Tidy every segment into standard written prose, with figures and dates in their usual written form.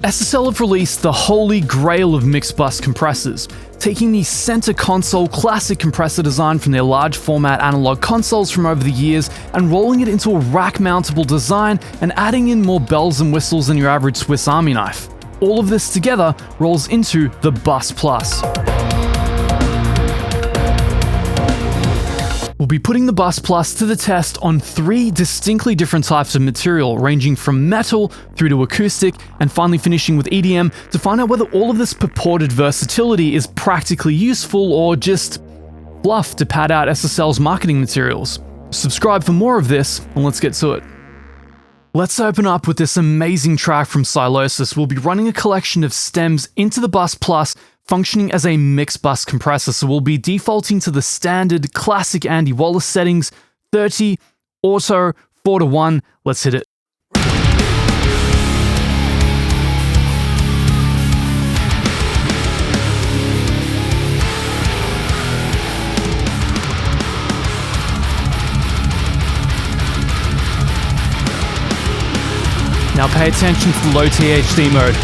SSL have released the holy grail of mixed bus compressors, taking the center console classic compressor design from their large format analog consoles from over the years and rolling it into a rack mountable design and adding in more bells and whistles than your average Swiss Army knife. All of this together rolls into the Bus Plus. We'll be putting the Bus Plus to the test on 3 distinctly different types of material, ranging from metal through to acoustic, and finally finishing with EDM to find out whether all of this purported versatility is practically useful or just fluff to pad out SSL's marketing materials. Subscribe for more of this, and let's get to it. Let's open up with this amazing track from Sylosis. We'll be running a collection of stems into the Bus Plus, functioning as a mixed bus compressor, so we'll be defaulting to the standard classic Andy Wallace settings, 30, auto, 4:1, let's hit it. Now pay attention to the low THD mode.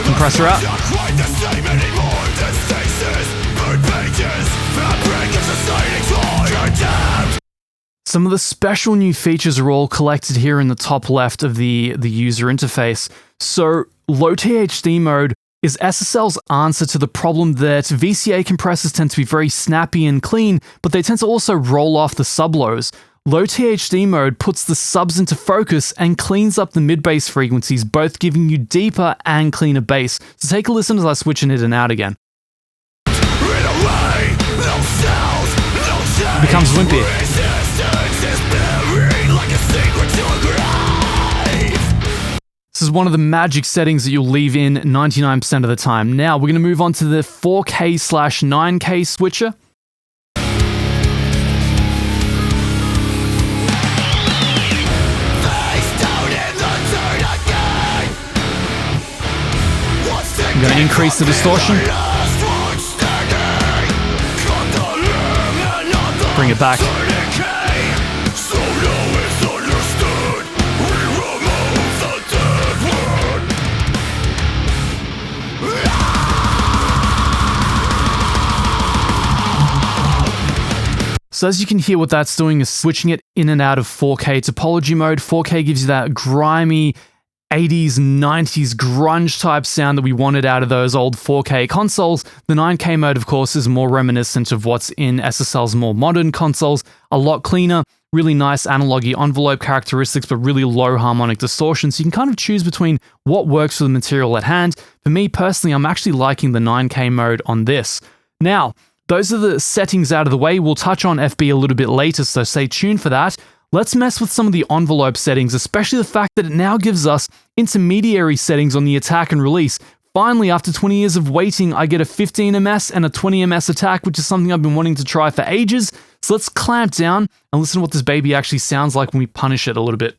Compressor up. Some of the special new features are all collected here in the top left of the user interface. So low THD mode is SSL's answer to the problem that VCA compressors tend to be very snappy and clean, but they tend to also roll off the sub-lows. Low THD mode puts the subs into focus and cleans up the mid-bass frequencies, both giving you deeper and cleaner bass. So take a listen as I switch it in and out again. It becomes wimpy. This is one of the magic settings that you'll leave in 99% of the time. Now we're going to move on to the 4K/9K switcher. I'm going to increase the distortion. Bring it back. So as you can hear, what that's doing is switching it in and out of 4K topology mode. 4K gives you that grimy 80s, 90s grunge type sound that we wanted out of those old 4K consoles. The 9K mode, of course, is more reminiscent of what's in SSL's more modern consoles. A lot cleaner, really nice analogy envelope characteristics, but really low harmonic distortion. So you can kind of choose between what works for the material at hand. For me personally, I'm actually liking the 9K mode on this. Now, those are the settings out of the way. We'll touch on FB a little bit later, so stay tuned for that. Let's mess with some of the envelope settings, especially the fact that it now gives us intermediary settings on the attack and release. Finally, after 20 years of waiting, I get a 15 ms and a 20 ms attack, which is something I've been wanting to try for ages. So let's clamp down and listen to what this baby actually sounds like when we punish it a little bit.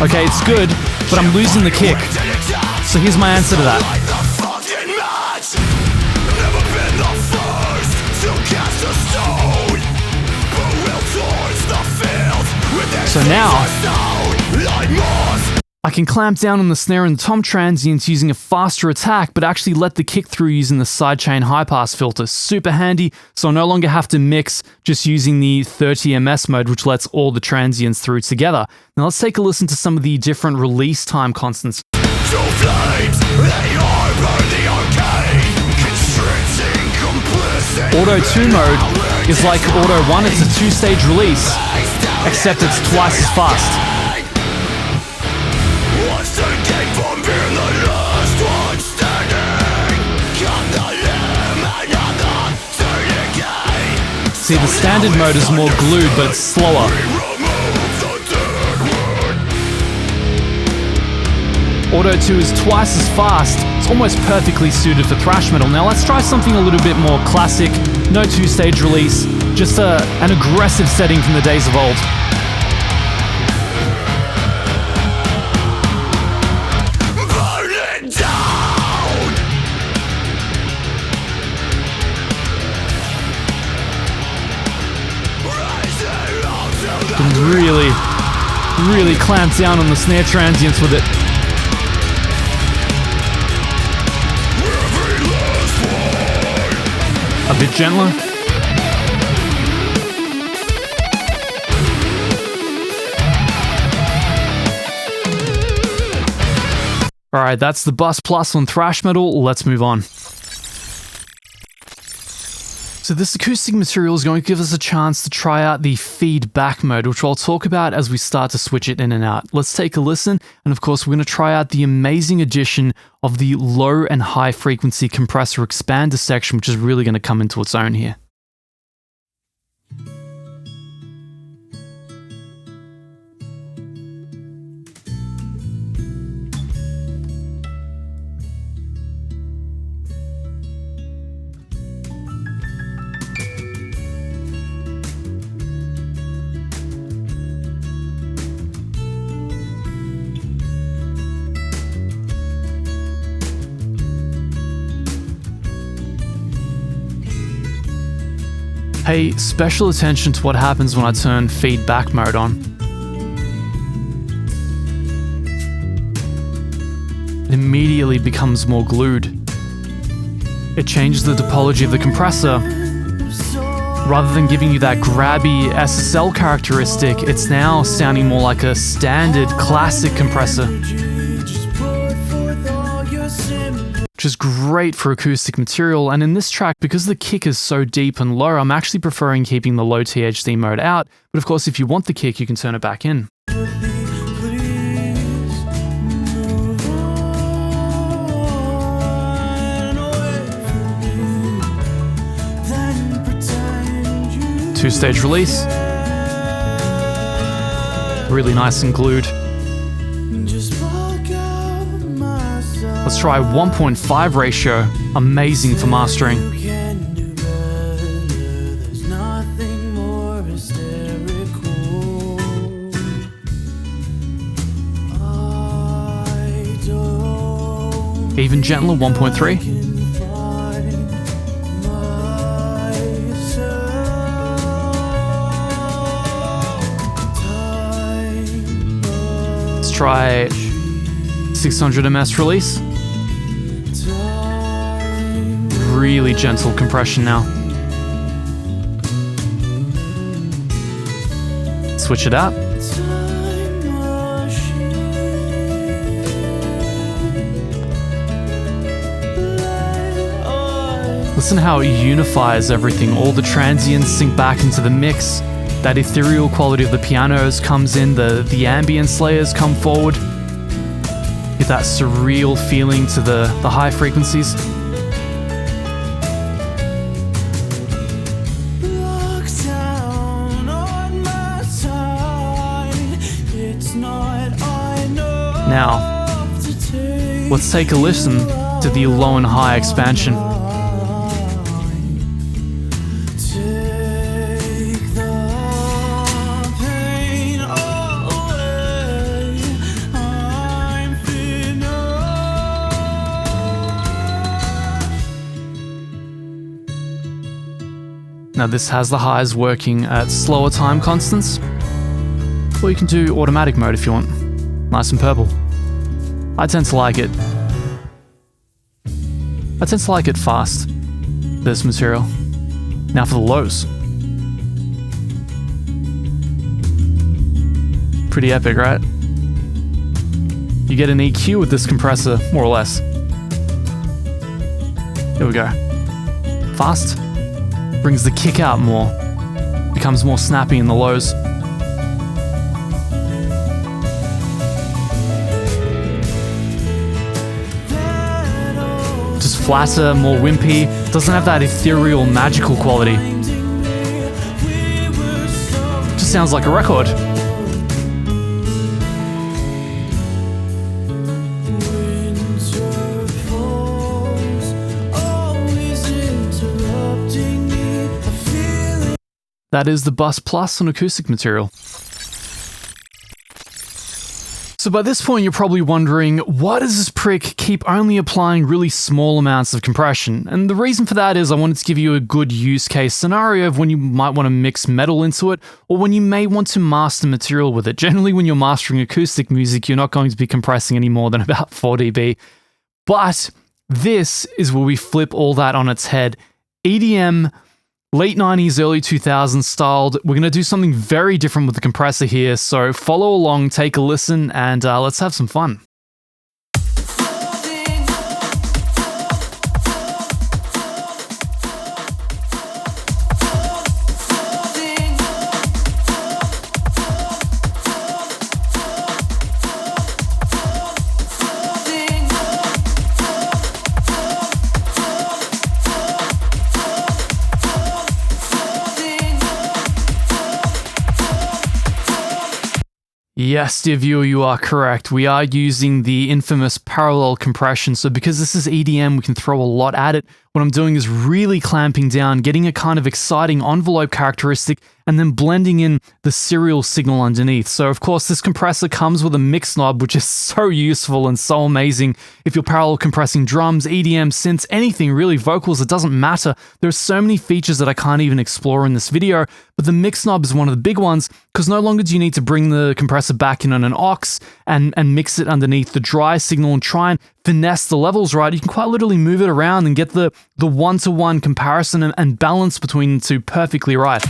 Okay, it's good, but I'm losing the kick. So here's my answer to that. So now, I can clamp down on the snare and the tom transients using a faster attack, but actually let the kick through using the sidechain high-pass filter. Super handy, so I no longer have to mix just using the 30 ms mode, which lets all the transients through together. Now let's take a listen to some of the different release time constants. Auto 2 mode is like Auto 1, it's a 2-stage release, except it's twice as fast. See, the standard mode is more glued, but it's slower. Auto 2 is twice as fast. It's almost perfectly suited for thrash metal. Now let's try something a little bit more classic. No 2-stage release, just an aggressive setting from the days of old. really clamped down on the snare transients with it. A bit gentler. Alright, that's the Bus Plus on thrash metal. Let's move on. So this acoustic material is going to give us a chance to try out the feedback mode, which I'll talk about as we start to switch it in and out. Let's take a listen, and of course we're going to try out the amazing addition of the low and high frequency compressor expander section, which is really going to come into its own here. Pay special attention to what happens when I turn feedback mode on. It immediately becomes more glued. It changes the topology of the compressor. Rather than giving you that grabby SSL characteristic, it's now sounding more like a standard classic compressor. Which is great for acoustic material, and in this track, because the kick is so deep and low, I'm actually preferring keeping the low THD mode out, but of course if you want the kick, you can turn it back in. Two-stage release. Really nice and glued. Let's try 1.5 ratio, amazing for mastering. Even gentler, 1.3. Let's try 600 ms release. Really gentle compression now. Switch it up. Listen how it unifies everything. All the transients sync back into the mix. That ethereal quality of the pianos comes in, the ambience layers come forward. Get that surreal feeling to the high frequencies. Now, let's take a listen to the low and high expansion. Now this has the highs working at slower time constants, or you can do automatic mode if you want. Nice and purple. I tend to like it. I tend to like it fast, this material. Now for the lows. Pretty epic, right? You get an EQ with this compressor, more or less. Here we go. Fast. Brings the kick out more. Becomes more snappy in the lows. Just flatter, more wimpy. Doesn't have that ethereal, magical quality. Just sounds like a record. That is the Bus Plus on acoustic material. So by this point, you're probably wondering, why does this prick keep only applying really small amounts of compression? And the reason for that is I wanted to give you a good use case scenario of when you might want to mix metal into it, or when you may want to master material with it. Generally, when you're mastering acoustic music, you're not going to be compressing any more than about 4 dB. But this is where we flip all that on its head. EDM, late 90s, early 2000s styled. We're going to do something very different with the compressor here, so follow along, take a listen, and let's have some fun. Yes, dear viewer, you are correct. We are using the infamous parallel compression. So because this is EDM, we can throw a lot at it. What I'm doing is really clamping down, getting a kind of exciting envelope characteristic, and then blending in the serial signal underneath. So of course, this compressor comes with a mix knob, which is so useful and so amazing. If you're parallel compressing drums, EDM, synths, anything really, vocals, it doesn't matter. There's so many features that I can't even explore in this video, but the mix knob is one of the big ones, because no longer do you need to bring the compressor back in on an aux and mix it underneath the dry signal and try and finesse the levels right. You can quite literally move it around and get the one-to-one comparison and balance between the two perfectly right.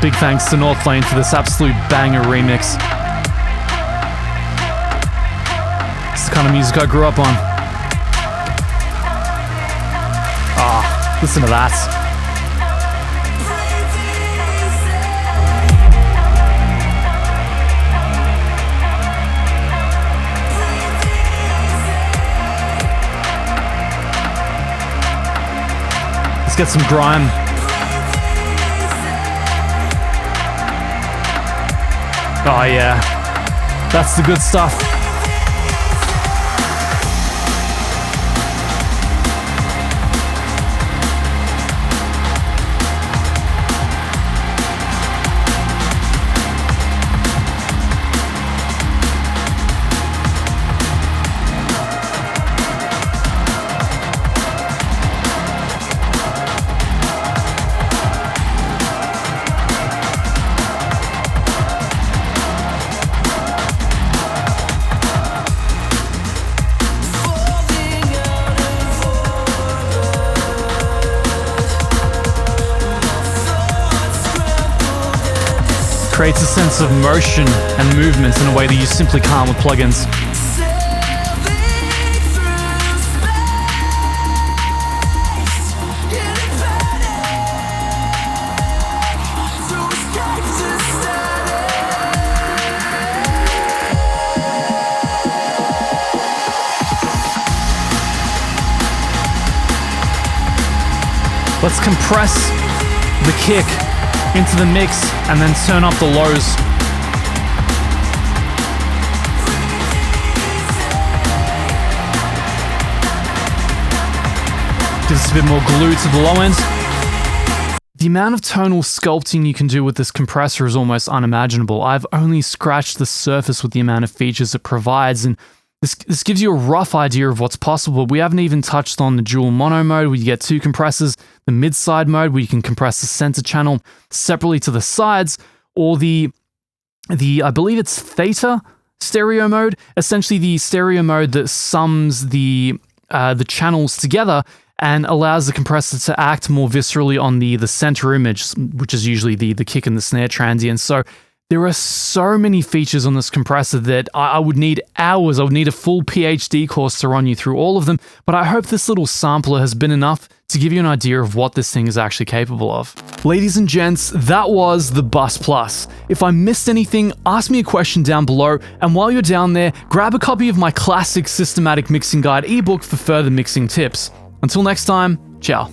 Big thanks to Northlane for this absolute banger remix. It's the kind of music I grew up on. Ah, listen to that. Let's get some grime. Oh yeah, that's the good stuff. Creates a sense of motion and movement in a way that you simply can't with plugins. Let's compress the kick into the mix and then turn up the lows. Gives us a bit more glue to the low end. The amount of tonal sculpting you can do with this compressor is almost unimaginable. I've only scratched the surface with the amount of features it provides, and this gives you a rough idea of what's possible. We haven't even touched on the dual mono mode where you get two compressors, the mid-side mode where you can compress the center channel separately to the sides, or the I believe it's theta stereo mode, essentially the stereo mode that sums the channels together and allows the compressor to act more viscerally on the center image, which is usually the kick and the snare transient. So there are so many features on this compressor that I would need hours. I would need a full PhD course to run you through all of them, but I hope this little sampler has been enough to give you an idea of what this thing is actually capable of. Ladies and gents, that was the Bus Plus. If I missed anything, ask me a question down below, and while you're down there, grab a copy of my classic Systematic Mixing Guide ebook for further mixing tips. Until next time, ciao.